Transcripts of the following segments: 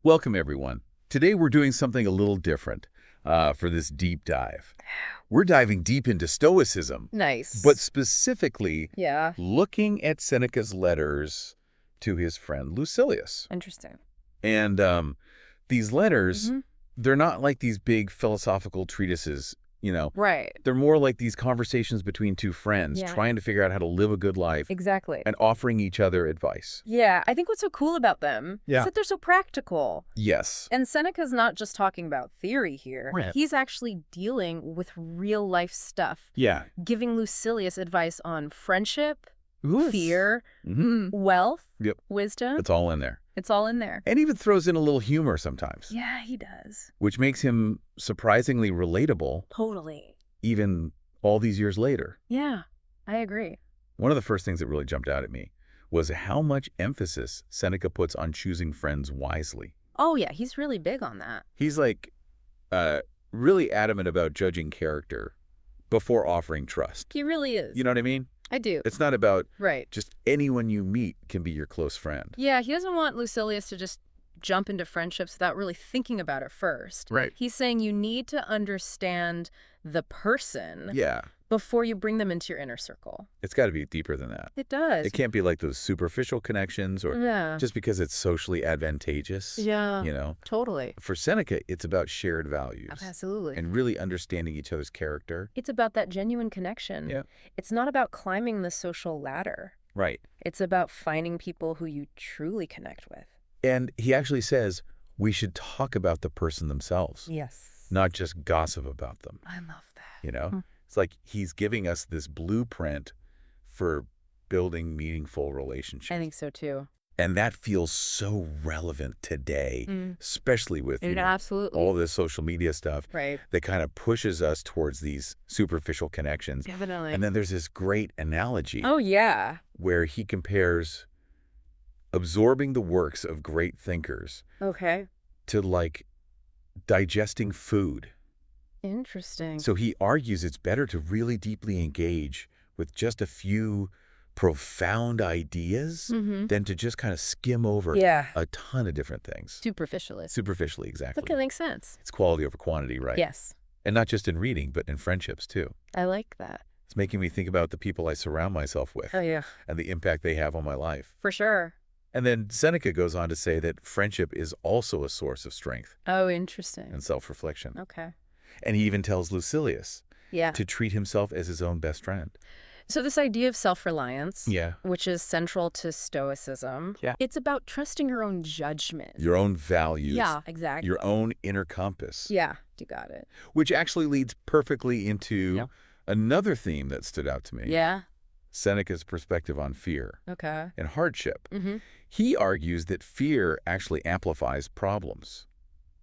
Welcome, everyone. Today we're doing something a little different for this deep dive. We're diving deep into Stoicism, Nice. but specifically Yeah. looking at Seneca's letters to his friend Lucilius. Interesting. And these letters, Mhm. they're not like these big philosophical treatises, Right. They're more like these conversations between two friends Yeah. trying to figure out how to live a good life Exactly. and offering each other advice. Yeah, I think what's so cool about them Yeah. is that they're so practical. Yes. And Seneca's not just talking about theory here. Right. He's actually dealing with real life stuff, Yeah. giving Lucilius advice on friendship, Yes. fear, Mm-hmm. wealth, Yep. wisdom. It's all in there. It's all in there. And even throws in a little humor sometimes, Yeah, he does. which makes him surprisingly relatable Totally. even all these years later. Yeah, I agree. One of the first things that really jumped out at me was how much emphasis Seneca puts on choosing friends wisely. Oh, yeah, he's really big on that. He's like really adamant about judging character before offering trust. He really is. You know what I mean? I do. It's not about Right. just anyone you meet can be your close friend. Yeah, he doesn't want Lucilius to just jump into friendships without really thinking about it first. Right. He's saying you need to understand the person Yeah. before you bring them into your inner circle. It's got to be deeper than that. It does. It can't be like those superficial connections or Yeah. just because it's socially advantageous. Yeah. Totally. For Seneca, it's about shared values Absolutely. and really understanding each other's character. It's about that genuine connection. Yeah. It's not about climbing the social ladder. Right. It's about finding people who you truly connect with. And he actually says we should talk about the person themselves, Yes. not just gossip about them. I love that. It's like he's giving us this blueprint for building meaningful relationships. I think so too. And that feels so relevant today, especially with Absolutely. all this social media stuff Right. that kind of pushes us towards these superficial connections. Definitely. And then there's this great analogy Oh, yeah. where he compares absorbing the works of great thinkers Okay. to like digesting food. Interesting. So he argues it's better to really deeply engage with just a few profound ideas than to just kind of skim over Yeah. a ton of different things. Superficialist. Superficially, exactly. That makes sense. It's quality over quantity, right? Yes. And not just in reading, but in friendships too. I like that. It's making me think about the people I surround myself with Oh, yeah. and the impact they have on my life. For sure. And then Seneca goes on to say that friendship is also a source of strength Oh, interesting. and self-reflection. Okay. And he even tells Lucilius Yeah. to treat himself as his own best friend. So this idea of self-reliance, Yeah. which is central to Stoicism, Yeah. it's about trusting your own judgment. Your own values. Yeah, exactly. Your own inner compass. Yeah, you got it. Which actually leads perfectly into Yeah. another theme that stood out to me. Yeah. Seneca's perspective on fear Okay. and hardship. Mm-hmm. He argues that fear actually amplifies problems,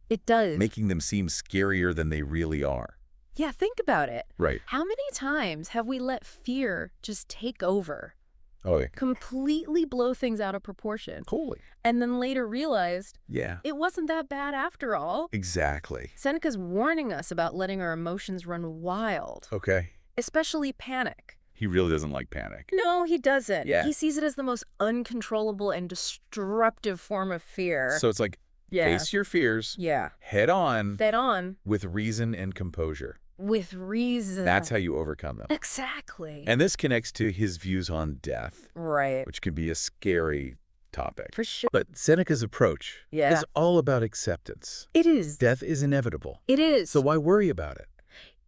It does. making them seem scarier than they really are. Yeah, think about it. Right. How many times have we let fear just take over, Oh, yeah. completely blow things out of proportion, Totally. and then later realized Yeah. it wasn't that bad after all? Exactly. Seneca's warning us about letting our emotions run wild, Okay. especially panic. He really doesn't like panic. No, he doesn't. Yeah. He sees it as the most uncontrollable and destructive form of fear. So it's like face your fears Yeah. head on Dead on. with reason and composure. With reason. That's how you overcome them. Exactly. And this connects to his views on death, Right. which can be a scary topic. For sure. But Seneca's approach Yeah. is all about acceptance. It is. Death is inevitable. It is. So why worry about it?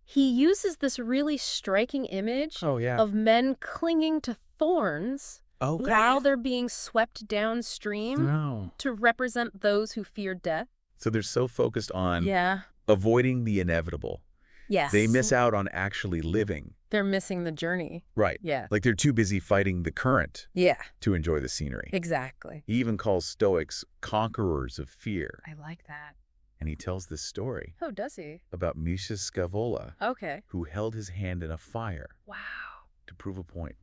He uses this really striking image yeah. of men clinging to thorns Okay. while they're being swept downstream No. to represent those who fear death. So they're so focused on Yeah. avoiding the inevitable. Yes. They miss out on actually living. They're missing the journey. Right. Yeah. Like they're too busy fighting the current Yeah. to enjoy the scenery. Exactly. He even calls Stoics conquerors of fear. I like that. And he tells this story Oh, does he? about Musius Scaevola, Okay. who held his hand in a fire Wow. to prove a point.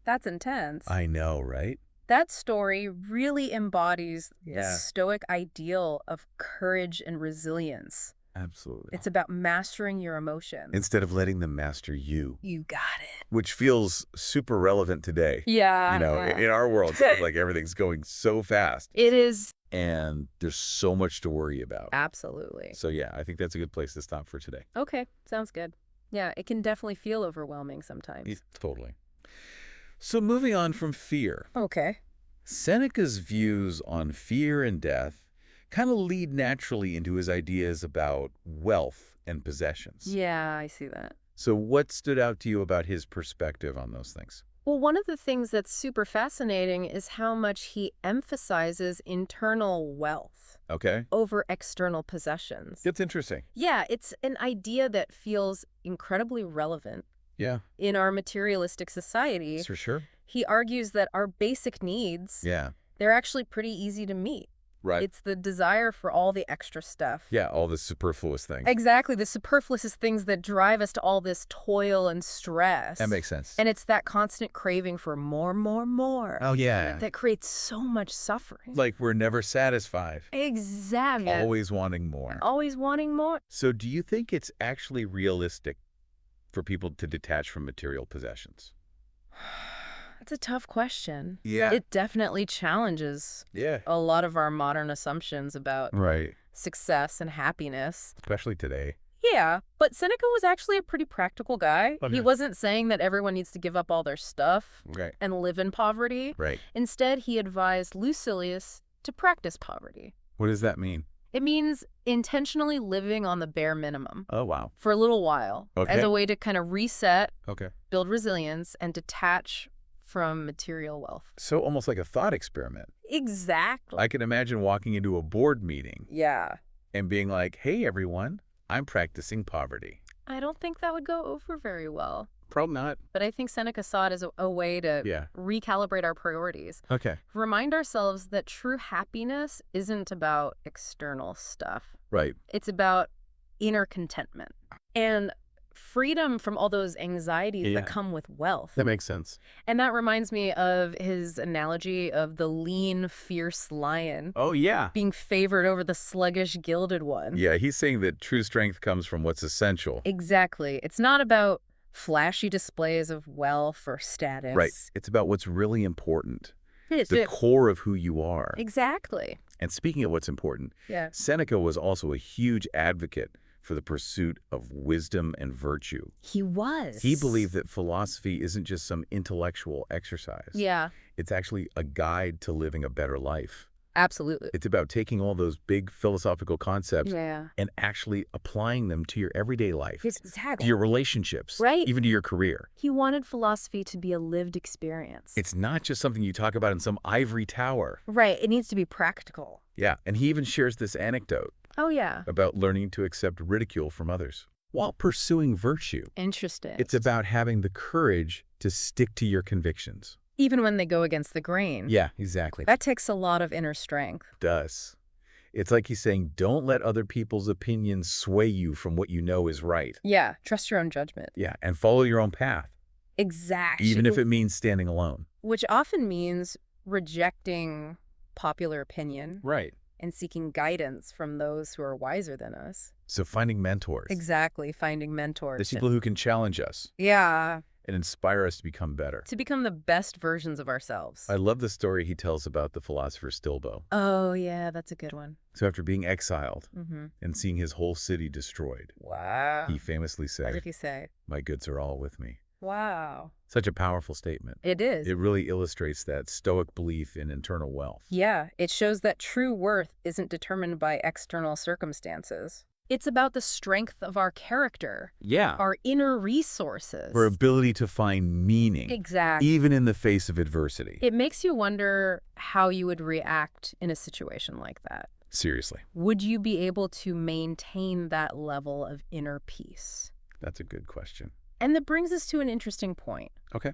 That's intense. I know, right? That story really embodies the Yeah. Stoic ideal of courage and resilience. Absolutely. It's about mastering your emotions. Instead of letting them master you, You got it. which feels super relevant today. Yeah. In our world, like everything's going so fast. It is. and there's so much to worry about. Absolutely. So yeah, I think that's a good place to stop for today. Okay, sounds good. Yeah, it can definitely feel overwhelming sometimes. Totally. So moving on from fear. Okay. Seneca's views on fear and death kind of lead naturally into his ideas about wealth and possessions. Yeah, I see that. So what stood out to you about his perspective on those things? Well, one of the things that's super fascinating is how much he emphasizes internal wealth Okay. over external possessions. That's interesting. Yeah, it's an idea that feels incredibly relevant Yeah, in our materialistic society. for sure. He argues that our basic needs, Yeah, they're actually pretty easy to meet. right. It's the desire for all the extra stuff. Yeah, all the superfluous things. Exactly, the superfluous things that drive us to all this toil and stress. That makes sense. And it's that constant craving for more, more, more. Oh, yeah. That creates so much suffering. Like we're never satisfied. Exactly. Always wanting more. Always wanting more. So do you think it's actually realistic for people to detach from material possessions? That's a tough question. Yeah. It definitely challenges Yeah. a lot of our modern assumptions about Right. success and happiness. Especially today. Yeah, but Seneca was actually a pretty practical guy. Okay. He wasn't saying that everyone needs to give up all their stuff Right. and live in poverty. Right. Instead, he advised Lucilius to practice poverty. What does that mean? It means intentionally living on the bare minimum Oh, wow. for a little while as Okay. a way to kind of reset, Okay. build resilience, and detach from material wealth. So almost like a thought experiment. Exactly. I can imagine walking into a board meeting Yeah. and being like, hey, everyone, I'm practicing poverty. I don't think that would go over very well. Probably not. But I think Seneca saw it as a way to Yeah. recalibrate our priorities. Okay. Remind ourselves that true happiness isn't about external stuff. Right. It's about inner contentment and freedom from all those anxieties Yeah. that come with wealth. That makes sense. And that reminds me of his analogy of the lean, fierce lion Oh, yeah. being favored over the sluggish, gilded one. Yeah, he's saying that true strength comes from what's essential. Exactly. It's not about flashy displays of wealth or status. Right. It's about what's really important. It's The core of who you are. Exactly. And speaking of what's important, Yeah. Seneca was also a huge advocate for the pursuit of wisdom and virtue. He was. He believed that philosophy isn't just some intellectual exercise. Yeah, It's actually a guide to living a better life. absolutely. It's about taking all those big philosophical concepts Yeah. and actually applying them to your everyday life, to Exactly. your relationships, Right. even to your career. He wanted philosophy to be a lived experience. It's not just something you talk about in some ivory tower. Right. It needs to be practical. Yeah, and he even shares this anecdote Oh, yeah. about learning to accept ridicule from others while pursuing virtue. Interesting. It's about having the courage to stick to your convictions. Even when they go against the grain. Yeah, exactly. That takes a lot of inner strength. It does. It's like he's saying, don't let other people's opinions sway you from what you know is right. Yeah. Trust your own judgment. Yeah, and follow your own path, Exactly. even if it means standing alone. Which often means rejecting popular opinion Right. and seeking guidance from those who are wiser than us. So finding mentors. Exactly. Finding mentors. There's people who can challenge us Yeah. and inspire us to become better. To become the best versions of ourselves. I love the story he tells about the philosopher Stilbo. Oh, yeah. That's a good one. So after being exiled Mm-hmm. and seeing his whole city destroyed, Wow. he famously What said, did he say? my goods are all with me. Wow. Such a powerful statement. It is. It really illustrates that Stoic belief in internal wealth. Yeah. It shows that true worth isn't determined by external circumstances. It's about the strength of our character, Yeah. our inner resources. Our ability to find meaning, Exactly. even in the face of adversity. It makes you wonder how you would react in a situation like that. Seriously. Would you be able to maintain that level of inner peace? That's a good question. And that brings us to an interesting point. Okay.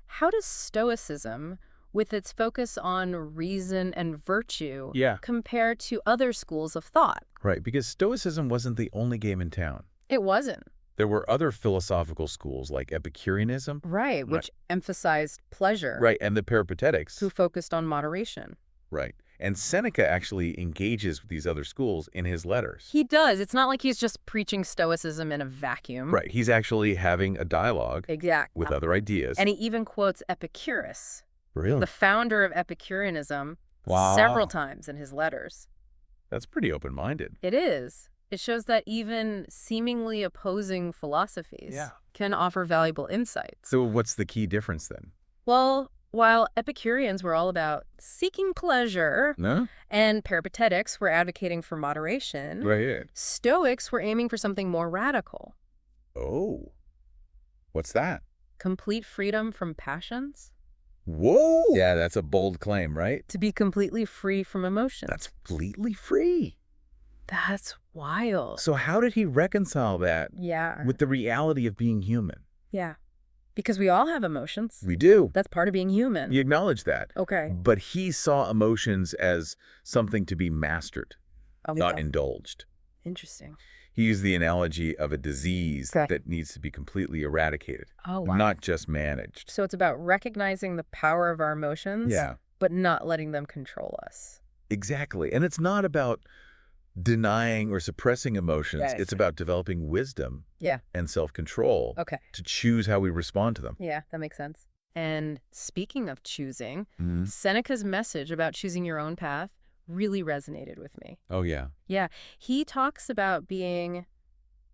How does Stoicism, with its focus on reason and virtue, Yeah. compare to other schools of thought? Right, because Stoicism wasn't the only game in town. It wasn't. There were other philosophical schools like Epicureanism, Right, which emphasized pleasure. right, and the Peripatetics, Who focused on moderation. right. And Seneca actually engages with these other schools in his letters. He does. It's not like he's just preaching Stoicism in a vacuum. Right, he's actually having a dialogue Exactly. with other ideas. And he even quotes Epicurus, Really? the founder of Epicureanism, Wow. several times in his letters. That's pretty open-minded. It is. It shows that even seemingly opposing philosophies can offer valuable insights. So what's the key difference then? Well, while Epicureans were all about seeking pleasure and Peripatetics were advocating for moderation, Right. Stoics were aiming for something more radical. Oh. What's that? Complete freedom from passions? Whoa! Yeah, that's a bold claim, right? To be completely free from emotions. That's completely free. That's wild. So how did he reconcile that with the reality of being human? Yeah. Because we all have emotions. We do. That's part of being human. You acknowledge that. Okay. But he saw emotions as something to be mastered, not indulged. Interesting. He used the analogy of a disease that needs to be completely eradicated, not just managed. So it's about recognizing the power of our emotions, but not letting them control us. Exactly. And it's not about denying or suppressing emotions. It's about developing wisdom and self-control to choose how we respond to them. Yeah, that makes sense. And speaking of choosing, Seneca's message about choosing your own path really resonated with me. Oh, yeah. Yeah, he talks about being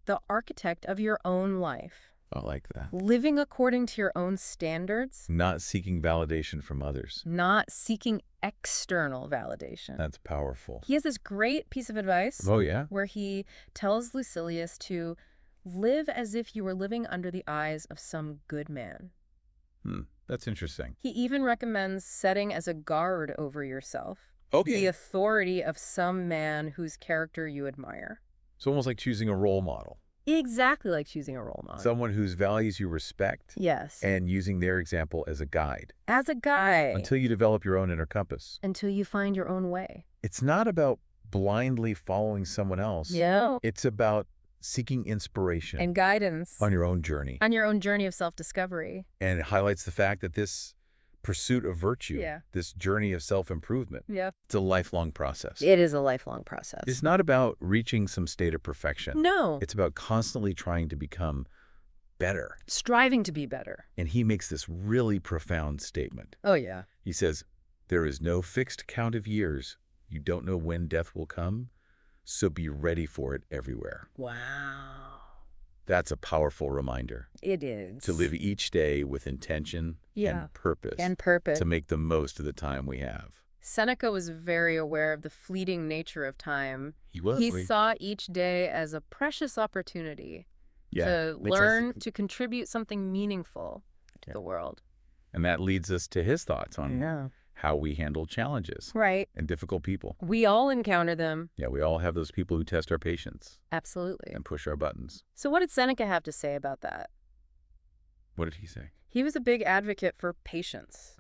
the architect of your own life. I like that. Living according to your own standards. Not seeking validation from others. Not seeking external validation. That's powerful. He has this great piece of advice. Oh, yeah? Where he tells Lucilius to live as if you were living under the eyes of some good man. That's interesting. He even recommends setting as a guard over yourself the authority of some man whose character you admire. It's almost like choosing a role model. Exactly like choosing a role model. Someone whose values you respect. Yes. And using their example as a guide. As a guide. Until you develop your own inner compass. Until you find your own way. It's not about blindly following someone else. Yeah. It's about seeking inspiration. And guidance. On your own journey. On your own journey of self-discovery. And it highlights the fact that this pursuit of virtue, this journey of self-improvement, it's a lifelong process. It is a lifelong process. It's not about reaching some state of perfection. No. It's about constantly trying to become better. Striving to be better. And he makes this really profound statement. Oh, yeah. He says, there is no fixed count of years. You don't know when death will come, so be ready for it everywhere. Wow. That's a powerful reminder. It is. To live each day with intention and purpose. And purpose. To make the most of the time we have. Seneca was very aware of the fleeting nature of time. He was. He saw each day as a precious opportunity to learn, to contribute something meaningful to the world. And that leads us to his thoughts on how we handle challenges. Right. And difficult people. We all encounter them. Yeah, we all have those people who test our patience. Absolutely. And push our buttons. So what did Seneca have to say about that? What did he say? He was a big advocate for patience,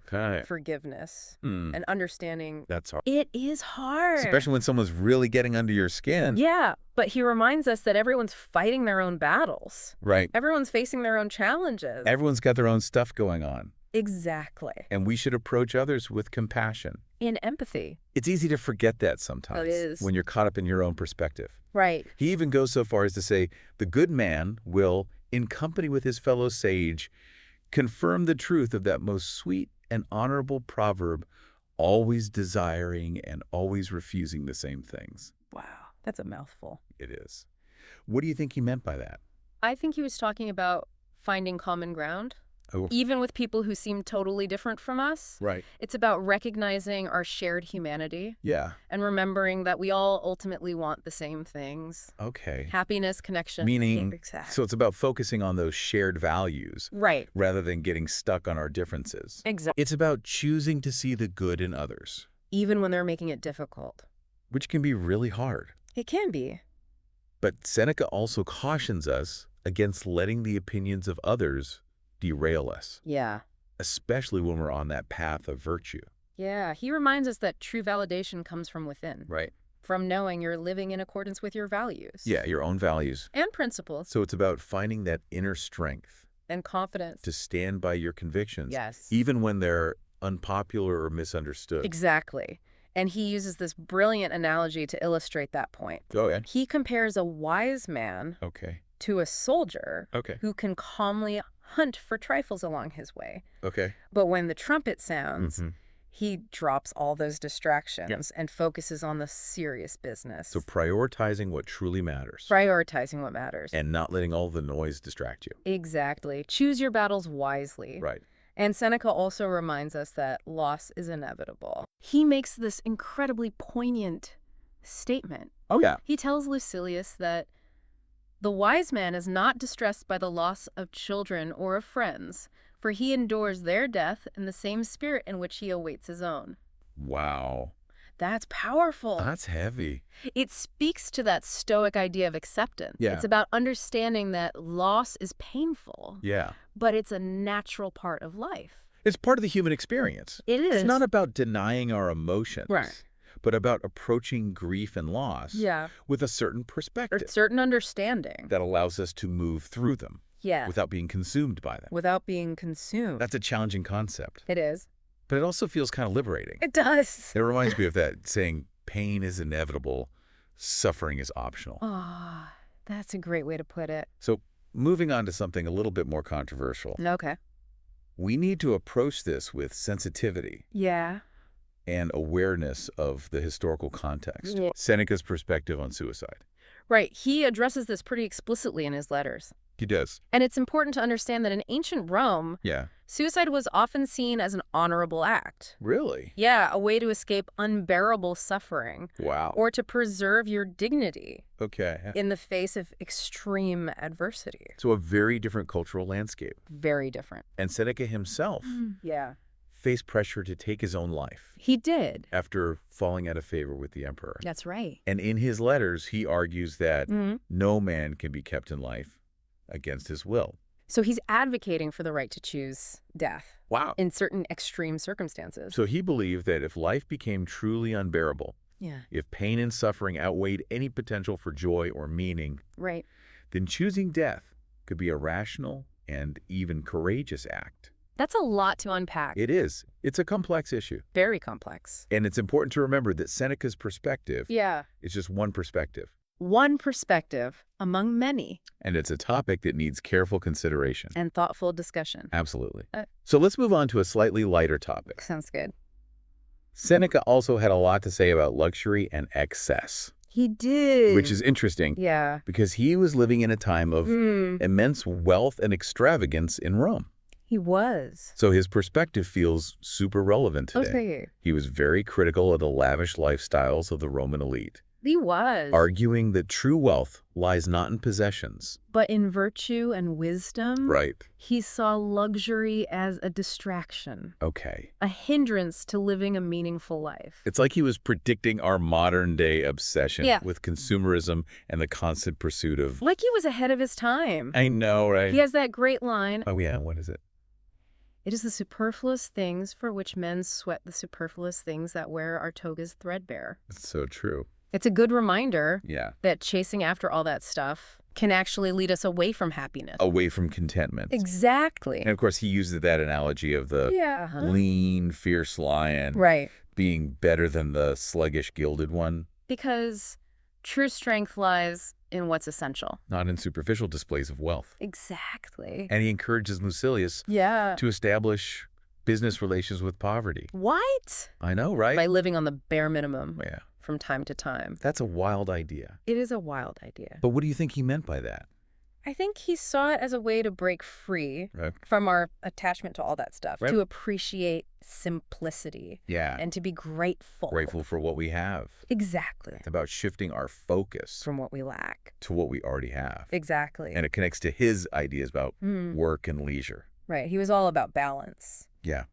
forgiveness, and understanding. That's hard. It is hard. Especially when someone's really getting under your skin. Yeah, but he reminds us that everyone's fighting their own battles. Right. Everyone's facing their own challenges. Everyone's got their own stuff going on. Exactly. And we should approach others with compassion. In empathy. It's easy to forget that sometimes. It is. When you're caught up in your own perspective. Right. He even goes so far as to say, the good man will, in company with his fellow sage, confirm the truth of that most sweet and honorable proverb, always desiring and always refusing the same things. Wow, that's a mouthful. It is. What do you think he meant by that? I think he was talking about finding common ground. Even with people who seem totally different from us. Right. It's about recognizing our shared humanity. Yeah. And remembering that we all ultimately want the same things. Okay. Happiness, connection. Meaning, so it's about focusing on those shared values. Right. Rather than getting stuck on our differences. Exactly. It's about choosing to see the good in others. Even when they're making it difficult. Which can be really hard. It can be. But Seneca also cautions us against letting the opinions of others derail us. Yeah. Especially when we're on that path of virtue. Yeah, he reminds us that true validation comes from within. Right. From knowing you're living in accordance with your values. Yeah, your own values. And principles. So it's about finding that inner strength. And confidence. To stand by your convictions. Yes. Even when they're unpopular or misunderstood. Exactly. And he uses this brilliant analogy to illustrate that point. Oh, yeah. He compares a wise man to a soldier who can calmly hunt for trifles along his way. Okay. But when the trumpet sounds, He drops all those distractions and focuses on the serious business. So prioritizing what truly matters. Prioritizing what matters. And not letting all the noise distract you. Exactly. Choose your battles wisely. Right. And Seneca also reminds us that loss is inevitable. He makes this incredibly poignant statement. Oh, yeah. He tells Lucilius that the wise man is not distressed by the loss of children or of friends, for he endures their death in the same spirit in which he awaits his own. Wow. That's powerful. That's heavy. It speaks to that Stoic idea of acceptance. Yeah. It's about understanding that loss is painful, Yeah. but it's a natural part of life. It's part of the human experience. It is. It's not about denying our emotions. Right. But about approaching grief and loss with a certain perspective. A certain understanding. That allows us to move through them. Yeah. Without being consumed by them. Without being consumed. That's a challenging concept. It is. But it also feels kind of liberating. It does. It reminds me of that saying, pain is inevitable, suffering is optional. Oh, that's a great way to put it. So moving on to something a little bit more controversial. Okay. We need to approach this with sensitivity. Yeah. And awareness of the historical context. Yeah. Seneca's perspective on suicide. Right. He addresses this pretty explicitly in his letters. He does. And it's important to understand that in ancient Rome, suicide was often seen as an honorable act. Really? Yeah, a way to escape unbearable suffering. Wow. Or to preserve your dignity. Okay. In the face of extreme adversity. So a very different cultural landscape. Very different. And Seneca himself faced pressure to take his own life. He did. After falling out of favor with the emperor. That's right. And in his letters, he argues that no man can be kept in life against his will. So he's advocating for the right to choose death. Wow. In certain extreme circumstances. So he believed that if life became truly unbearable, if pain and suffering outweighed any potential for joy or meaning, then choosing death could be a rational and even courageous act. That's a lot to unpack. It is. It's a complex issue. Very complex. And it's important to remember that Seneca's perspective is just one perspective. One perspective among many. And it's a topic that needs careful consideration. And thoughtful discussion. Absolutely. So let's move on to a slightly lighter topic. Sounds good. Seneca also had a lot to say about luxury and excess. He did. Which is interesting. Yeah. Because he was living in a time of immense wealth and extravagance in Rome. He was. So his perspective feels super relevant today. Okay. He was very critical of the lavish lifestyles of the Roman elite. He was. Arguing that true wealth lies not in possessions, but in virtue and wisdom. Right. He saw luxury as a distraction. Okay. A hindrance to living a meaningful life. It's like he was predicting our modern-day obsession with consumerism and the constant pursuit of... Like he was ahead of his time. I know, right? He has that great line. Oh, yeah. What is it? It is the superfluous things for which men sweat the superfluous things that wear our togas threadbare. It's so true. It's a good reminder that chasing after all that stuff can actually lead us away from happiness. Away from contentment. Exactly. And of course, he uses that analogy of the lean, fierce lion being better than the sluggish, gilded one. Because true strength lies in what's essential. Not in superficial displays of wealth. Exactly. And he encourages Lucilius to establish business relations with poverty. What? I know, right? By living on the bare minimum. Yeah. From time to time. That's a wild idea. It is a wild idea. But what do you think he meant by that? I think he saw it as a way to break free from our attachment to all that stuff, to appreciate simplicity and to be grateful. Grateful for what we have. Exactly. It's about shifting our focus from what we lack to what we already have. Exactly. And it connects to his ideas about work and leisure. Right. He was all about balance. Yeah.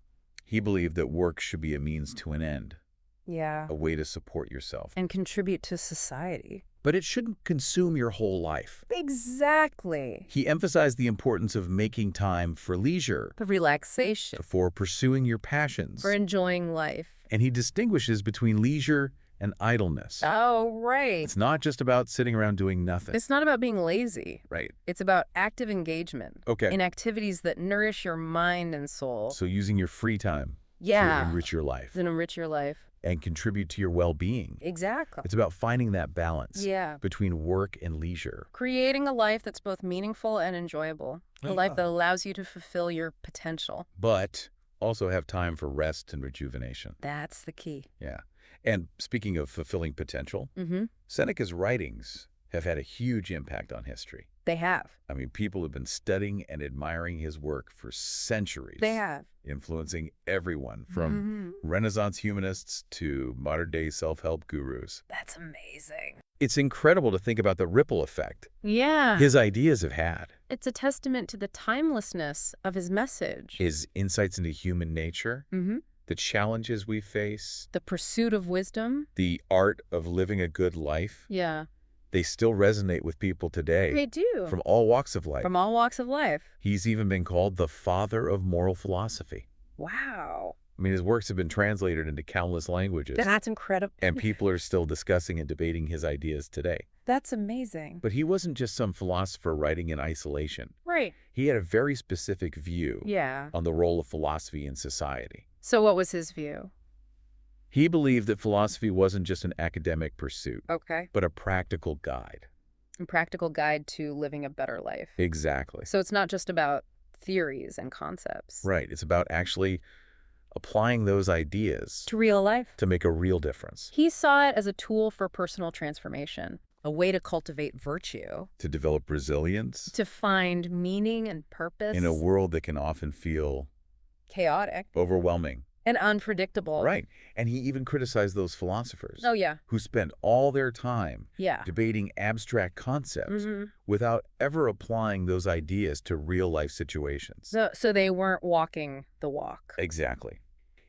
He believed that work should be a means to an end. Yeah. A way to support yourself. And contribute to society. But it shouldn't consume your whole life. Exactly. He emphasized the importance of making time for leisure. For relaxation. For pursuing your passions. For enjoying life. And he distinguishes between leisure and idleness. Oh, right. It's not just about sitting around doing nothing. It's not about being lazy. Right. It's about active engagement. Okay. In activities that nourish your mind and soul. So using your free time. To enrich your life. To enrich your life. And contribute to your well-being. Exactly. It's about finding that balance between work and leisure. Creating a life that's both meaningful and enjoyable. A life that allows you to fulfill your potential. But also have time for rest and rejuvenation. That's the key. Yeah. And speaking of fulfilling potential, Mm-hmm. Seneca's writings have had a huge impact on history. They have. I mean, people have been studying and admiring his work for centuries. They have. Influencing everyone from Mm-hmm. Renaissance humanists to modern-day self-help gurus. That's amazing. It's incredible to think about the ripple effect Yeah. his ideas have had. It's a testament to the timelessness of his message. His insights into human nature, Mm-hmm. the challenges we face, The pursuit of wisdom. the art of living a good life, Yeah. they still resonate with people today. They do. From all walks of life. From all walks of life. He's even been called the father of moral philosophy. Wow. I mean, his works have been translated into countless languages, That's incredible. and people are still discussing and debating his ideas today. That's amazing. But he wasn't just some philosopher writing in isolation. Right. He had a very specific view Yeah. on the role of philosophy in society. So what was his view? He believed that philosophy wasn't just an academic pursuit, Okay. but a practical guide. A practical guide to living a better life. Exactly. So it's not just about theories and concepts. Right. It's about actually applying those ideas To real life. to make a real difference, He saw it as a tool for personal transformation, a way to cultivate virtue, to develop resilience to find meaning and purpose. in a world that can often feel Chaotic overwhelming. and unpredictable. Right. And he even criticized those philosophers Oh, yeah. who spent all their time Yeah. debating abstract concepts Mm-hmm. without ever applying those ideas to real-life situations. So they weren't walking the walk. Exactly.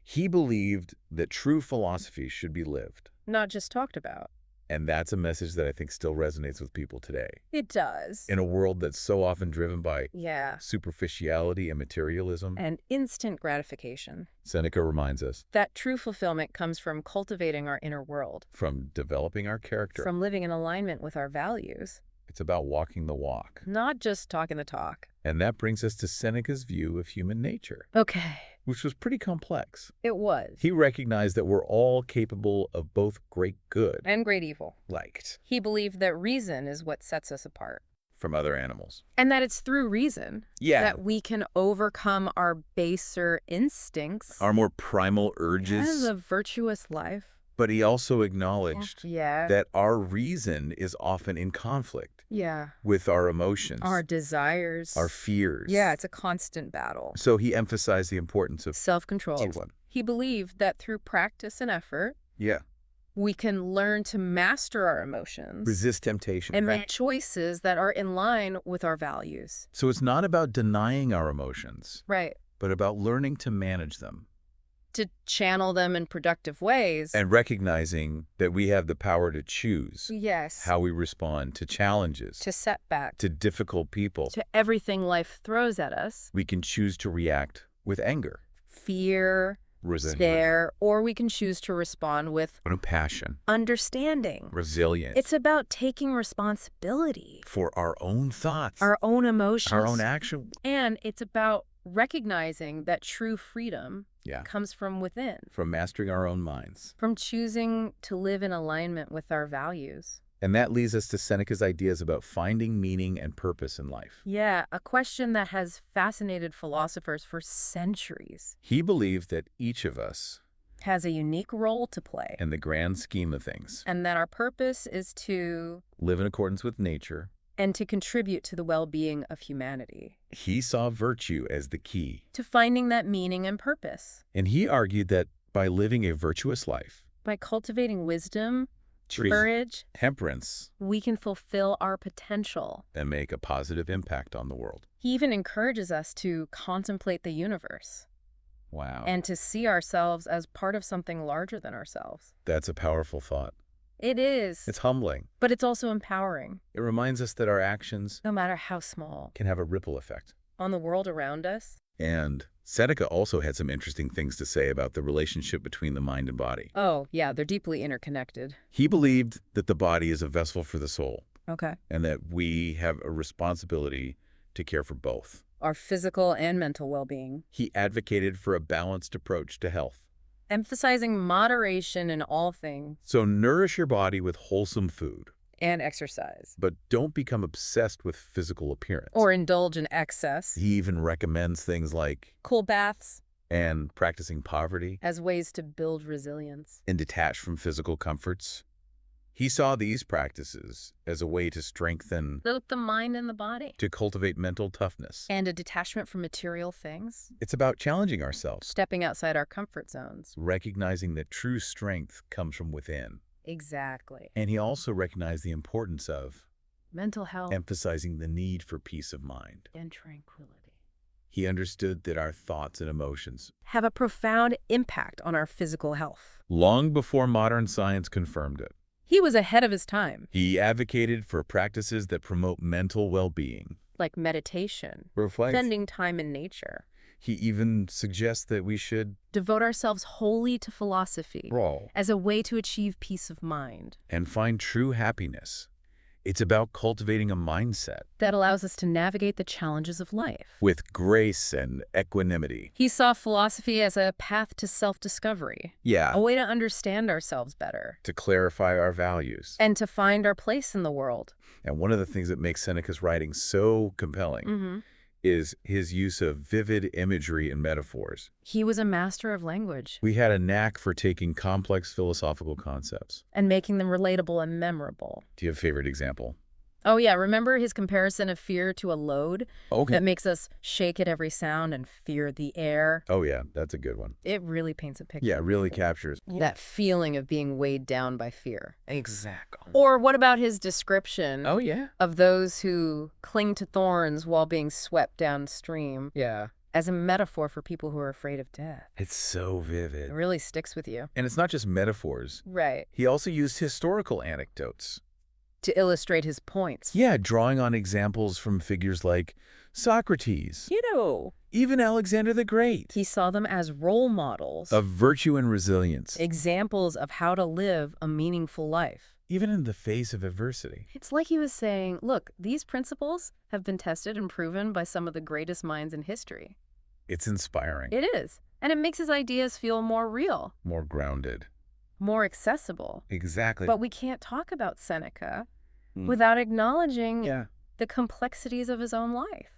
He believed that true philosophy should be lived. Not just talked about. And that's a message that I think still resonates with people today. It does. In a world that's so often driven by Yeah. superficiality and materialism, And instant gratification. Seneca reminds us, That true fulfillment comes from cultivating our inner world, from developing our character, from living in alignment with our values, it's about walking the walk. not just talking the talk. And that brings us to Seneca's view of human nature, Okay. which was pretty complex. It was. He recognized that we're all capable of both great good, And great evil. liked, He believed that reason is what sets us apart. from other animals. And that it's through reason that we can overcome our baser instincts Our more primal as urges. a virtuous life. But he also acknowledged Yeah. that our reason is often in conflict Yeah. with our emotions, Our desires. our fears. Yeah, it's a constant battle. So he emphasized the importance of Self-control. discipline. He believed that through practice and effort, Yeah. we can learn to master our emotions Resist temptation. and make choices that are in line with our values. So it's not about denying our emotions, Right. but about learning to manage them To channel them in productive ways. and recognizing that we have the power to choose Yes. how we respond to challenges, To setbacks. to difficult people. To everything life throws at us. We can choose to react with anger, Fear, resentment, despair, or we can choose to respond with passion, understanding. resilience. It's about taking responsibility, for our own thoughts, our own emotions, our own action. and it's about recognizing that true freedom Yeah. comes from within, From mastering our own minds. from choosing to live in alignment with our values. And that leads us to Seneca's ideas about finding meaning and purpose in life. Yeah, a question that has fascinated philosophers for centuries. He believed that each of us, Has a unique role to play, in the grand scheme of things, and that our purpose is to live in accordance with nature. and to contribute to the well-being of humanity, He saw virtue as the key. to finding that meaning and purpose. And he argued that by living a virtuous life, By cultivating wisdom, Trees. courage, temperance, we can fulfill our potential. and make a positive impact on the world. He even encourages us to contemplate the universe Wow. and to see ourselves as part of something larger than ourselves. That's a powerful thought. It is, It's humbling. but it's also empowering, It reminds us that our actions no matter how small, can have a ripple effect. on the world around us. And Seneca also had some interesting things to say about the relationship between the mind and body. Oh, yeah, they're deeply interconnected. He believed that the body is a vessel for the soul, Okay. and that we have a responsibility to care for both. Our physical and mental well-being. He advocated for a balanced approach to health. Emphasizing moderation in all things So nourish your body with wholesome food, and exercise. but don't become obsessed with physical appearance. Or indulge in excess. He even recommends things like Cool baths. and practicing poverty as ways to build resilience. and detach from physical comforts. He saw these practices as a way to strengthen, Both the mind and the body. to cultivate mental toughness. And a detachment from material things. It's about challenging ourselves, Stepping outside our comfort zones. recognizing that true strength comes from within. Exactly. And he also recognized the importance of Mental health emphasizing the need for peace of mind. and tranquility He understood that our thoughts and emotions, have a profound impact on our physical health. long before modern science confirmed it, He was ahead of his time, he advocated for practices that promote mental well-being. like meditation, Reflect. spending time in nature. He even suggests that we should Devote ourselves wholly to philosophy roll as a way to achieve peace of mind and find true happiness. It's about cultivating a mindset that allows us to navigate the challenges of life. with grace and equanimity. He saw philosophy as a path to self-discovery, Yeah, a way to understand ourselves better, to clarify our values. and to find our place in the world. And one of the things that makes Seneca's writing so compelling is his use of vivid imagery and metaphors. He was a master of language We had a knack for taking complex philosophical concepts. and making them relatable and memorable. Do you have a favorite example? Oh yeah, remember his comparison of fear to a load Okay. that makes us shake at every sound and fear the air? Oh, yeah, that's a good one. It really paints a picture. Yeah, it really captures. That feeling of being weighed down by fear. Exactly. Or what about his description Oh, yeah. of those who cling to thorns while being swept downstream Yeah. as a metaphor for people who are afraid of death? It's so It vivid. really sticks with you. And it's not just metaphors. Right. He also used historical anecdotes. To illustrate his points. Yeah, drawing on examples from figures like Socrates, even Alexander the Great, He saw them as role models, of virtue and resilience, examples of how to live a meaningful life. even in the face of adversity. It's like he was saying, look, these principles have been tested and proven by some of the greatest minds in history. It's inspiring, It is. And it makes his ideas feel more real, more grounded. more accessible. Exactly. But we can't talk about Seneca Hmm. without acknowledging Yeah. the complexities of his own life.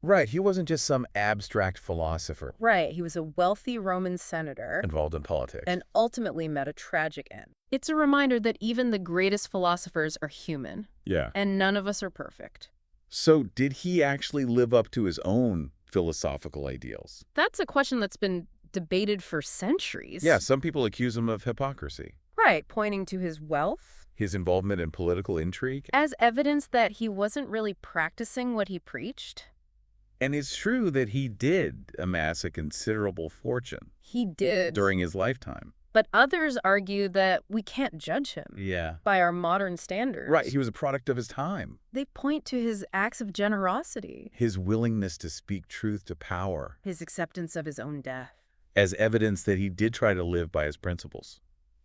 Right, he wasn't just some abstract philosopher Right, he was a wealthy Roman senator involved in politics. and ultimately met a tragic end. It's a reminder that even the greatest philosophers are human, Yeah. and none of us are perfect. So did he actually live up to his own philosophical ideals? That's a question that's been debated for centuries. Yeah, some people accuse him of hypocrisy, Right, pointing to his wealth his involvement in political intrigue. as evidence that he wasn't really practicing what he preached. And it's true that he did amass a considerable fortune He did. during his lifetime. But others argue that we can't judge him Yeah. by our modern standards. Right, he was a product of his time. They point to his acts of generosity, His willingness to speak truth to power his acceptance of his own death. as evidence that he did try to live by his principles.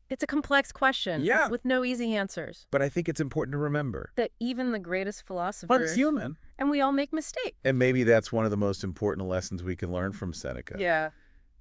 It's a complex question with no easy answers. But I think it's important to remember. That even the greatest But philosophers, it's human. and we all make mistakes. And maybe that's one of the most important lessons we can learn from Seneca. Yeah.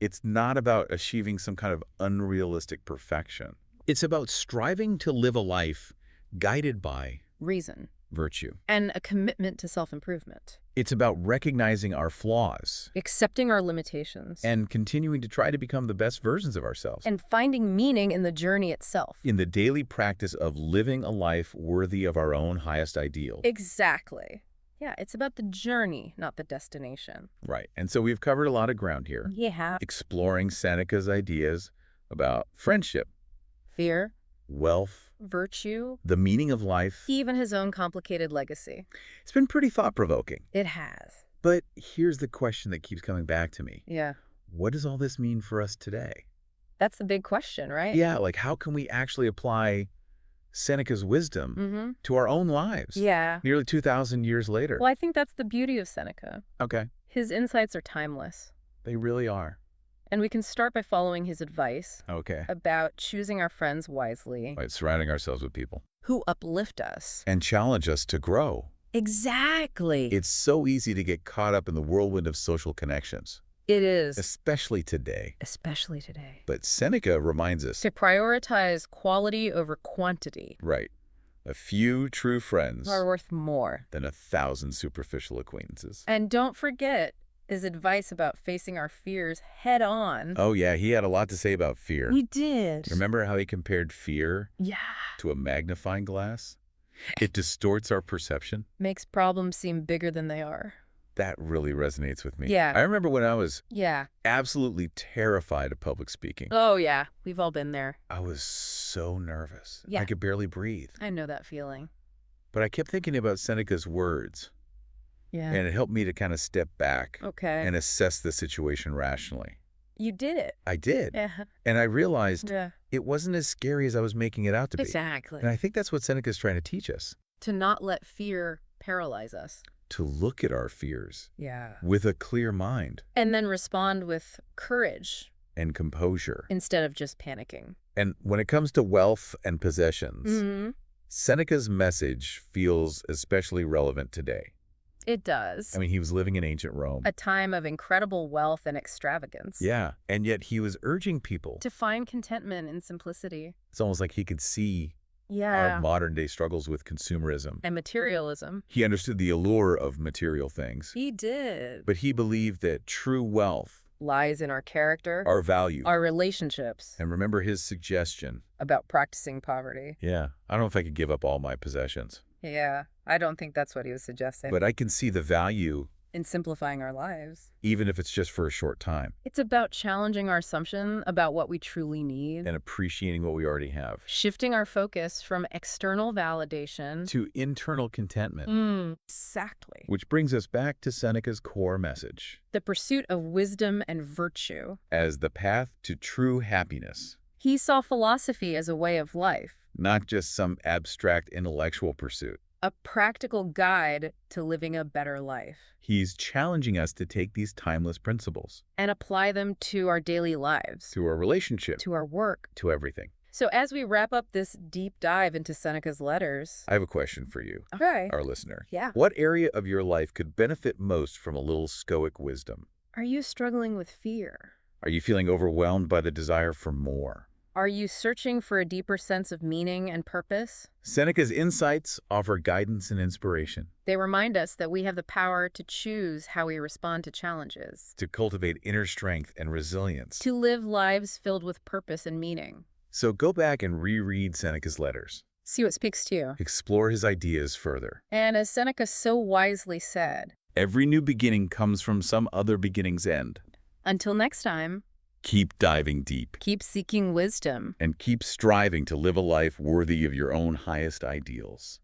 It's not about achieving some kind of unrealistic perfection. It's about striving to live a life guided by Reason. virtue. And a commitment to self-improvement. It's about recognizing our flaws Accepting our limitations. and continuing to try to become the best versions of ourselves. And finding meaning in the journey itself. In the daily practice of living a life worthy of our own highest ideal. Exactly. Yeah, it's about the journey, not the destination. Right. And so we've covered a lot of ground here. Yeah. Exploring Seneca's ideas about friendship, Fear, wealth, virtue, the meaning of life. even his own complicated legacy. It's been pretty thought-provoking. It has. But here's the question that keeps coming back to me. Yeah. What does all this mean for us today? That's the big question, right? Yeah, like how can we actually apply Seneca's wisdom to our own lives? Yeah. Nearly 2,000 years later. Well, I think that's the beauty of Seneca. Okay. His insights are timeless. They really are. And we can start by following his advice Okay. about choosing our friends wisely, By surrounding ourselves with people. who uplift us. And challenge us to grow. Exactly. It's so easy to get caught up in the whirlwind of social connections, It is. especially today. Especially today. But Seneca reminds us, To prioritize quality over quantity right, a few true friends are worth more. than 1,000 superficial acquaintances. And don't forget His advice about facing our fears head on. Oh, yeah, he had a lot to say about fear. He did. Remember how he compared fear Yeah. to a magnifying glass? It distorts our perception. Makes problems seem bigger than they are. That really resonates with me. Yeah. I remember when I was Yeah. absolutely terrified of public speaking. Oh, yeah. We've all been there. I was so nervous. Yeah. I could barely breathe. I know that feeling. But I kept thinking about Seneca's words, Yeah. and it helped me to kind of step back Okay. and assess the situation rationally. You did it. I did. Yeah. And I realized Yeah. it wasn't as scary as I was making it out to be. Exactly. And I think that's what Seneca's trying to teach us. To not let fear paralyze us. To look at our fears Yeah. with a clear mind And then respond with courage and composure. instead of just panicking. And when it comes to wealth and possessions, Mm-hmm. Seneca's message feels especially relevant today. It does. I mean, he was living in ancient Rome. A time of incredible wealth and extravagance. Yeah, and yet he was urging people. To find contentment in simplicity. It's almost like he could see our Yeah. modern-day struggles with consumerism. And materialism. He understood the allure of material things, He did. but he believed that true wealth, Lies in our character, our value, our relationships, and remember his suggestion. about practicing poverty. Yeah, I don't know if I could give up all my possessions, Yeah, I don't think that's what he was suggesting. but I can see the value in simplifying our lives. even if it's just for a short time, It's about challenging our assumption about what we truly need. and appreciating what we already have, Shifting our focus from external validation to internal contentment. Exactly. Which brings us back to Seneca's core message The pursuit of wisdom and virtue. as the path to true happiness, He saw philosophy as a way of life, not just some abstract intellectual pursuit. a practical guide to living a better life, He's challenging us to take these timeless principles and apply them to our daily lives, to our relationship, to our work. to everything. So as we wrap up this deep dive into Seneca's letters... I have a question for you, Okay. our listener. Yeah. What area of your life could benefit most from a little Stoic wisdom? Are you struggling with fear? Are you feeling overwhelmed by the desire for more? Are you searching for a deeper sense of meaning and purpose? Seneca's insights offer guidance and inspiration They remind us that we have the power to choose how we respond to challenges, to cultivate inner strength and resilience. to live lives filled with purpose and meaning. So go back and reread Seneca's letters. See what speaks to you. Explore his ideas further. And as Seneca so wisely said, Every new beginning comes from some other beginning's end. until next time, Keep diving deep keep seeking wisdom. and keep striving to live a life worthy of your own highest ideals.